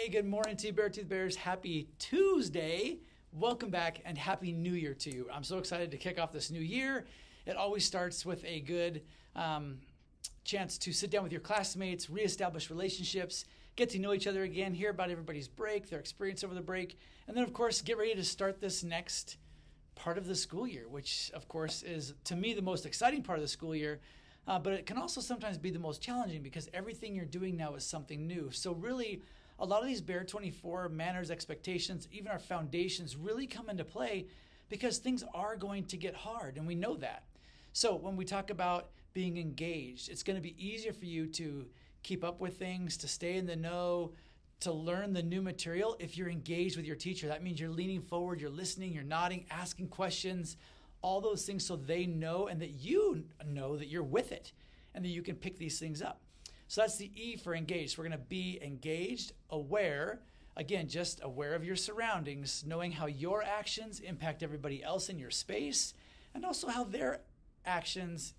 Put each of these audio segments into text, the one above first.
good morning to you, Bear24 Bears. Happy Tuesday. Welcome back and Happy New Year to you. I'm so excited to kick off this new year. It always starts with a good chance to sit down with your classmates, reestablish relationships, get to know each other again, hear about everybody's break, their experience over the break, and then, of course, get ready to start this next part of the school year, which, of course, is, to me, the most exciting part of the school year. But it can also sometimes be the most challenging because everything you're doing now is something new. So really, a lot of these Bear24 manners, expectations, even our foundations really come into play because things are going to get hard, and we know that. So when we talk about being engaged, it's going to be easier for you to keep up with things, to stay in the know, to learn the new material if you're engaged with your teacher. That means you're leaning forward, you're listening, you're nodding, asking questions, all those things so they know and that you know that you're with it and that you can pick these things up. So that's the E for engaged. We're going to be engaged, aware, again, just aware of your surroundings, knowing how your actions impact everybody else in your space and also how their actions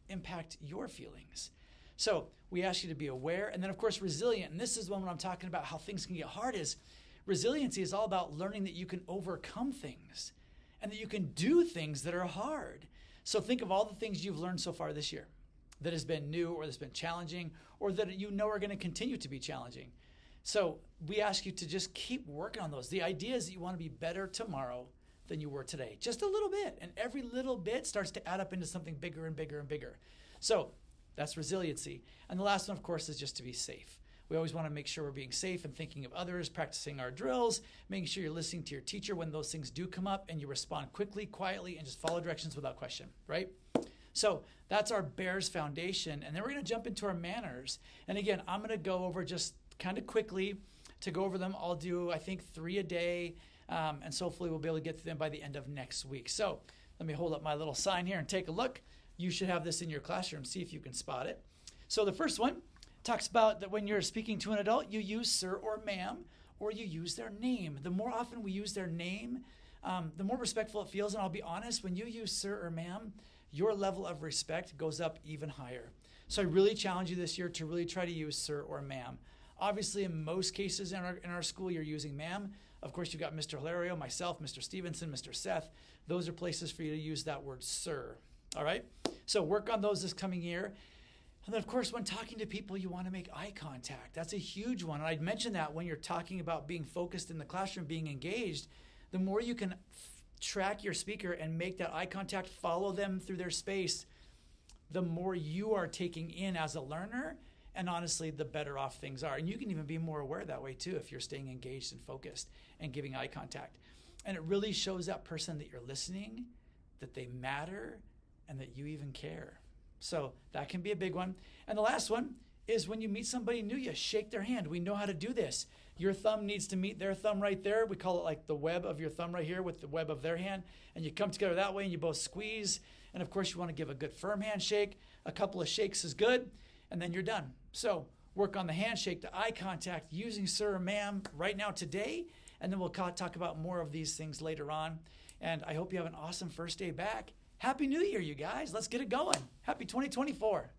impact your feelings. So we ask you to be aware and then, of course, resilient. And this is when I'm talking about how things can get hard is resiliency is all about learning that you can overcome things and that you can do things that are hard. So think of all the things you've learned so far this year that has been new or that's been challenging or that you know are going to continue to be challenging. So we ask you to just keep working on those. The idea is that you want to be better tomorrow than you were today, just a little bit. And every little bit starts to add up into something bigger and bigger and bigger. So that's resiliency. And the last one, of course, is just to be safe. We always want to make sure we're being safe and thinking of others, practicing our drills, making sure you're listening to your teacher when those things do come up and you respond quickly, quietly, and just follow directions without question, right? So that's our Bears foundation. And then we're going to jump into our manners. And again, I'm going to go over just kind of quickly to go over them. I'll do, I think, 3 a day. And so hopefully we'll be able to get to them by the end of next week. So let me hold up my little sign here and take a look. You should have this in your classroom. See if you can spot it. So the first one talks about that when you're speaking to an adult, you use sir or ma'am, or you use their name. The more often we use their name, the more respectful it feels. And I'll be honest, when you use sir or ma'am, your level of respect goes up even higher. So I really challenge you this year to really try to use sir or ma'am. Obviously, in most cases in our school, you're using ma'am. Of course, you've got Mr. Hilario, myself, Mr. Stevenson, Mr. Seth. Those are places for you to use that word sir. All right? So work on those this coming year. And then, of course, when talking to people, you want to make eye contact. That's a huge one. And I'd mention that when you're talking about being focused in the classroom, being engaged, the more you can track your speaker and make that eye contact, follow them through their space, the more you are taking in as a learner. And honestly, the better off things are. And you can even be more aware that way, too, if you're staying engaged and focused and giving eye contact. And it really shows that person that you're listening, that they matter, and that you even care. So that can be a big one. And the last one is when you meet somebody new, you shake their hand. We know how to do this. Your thumb needs to meet their thumb right there. We call it like the web of your thumb right here with the web of their hand. And you come together that way and you both squeeze. And of course, you want to give a good firm handshake. A couple of shakes is good. And then you're done. So work on the handshake, the eye contact, using sir or ma'am right now today. And then we'll talk about more of these things later on. And I hope you have an awesome first day back. Happy New Year, you guys. Let's get it going. Happy 2024.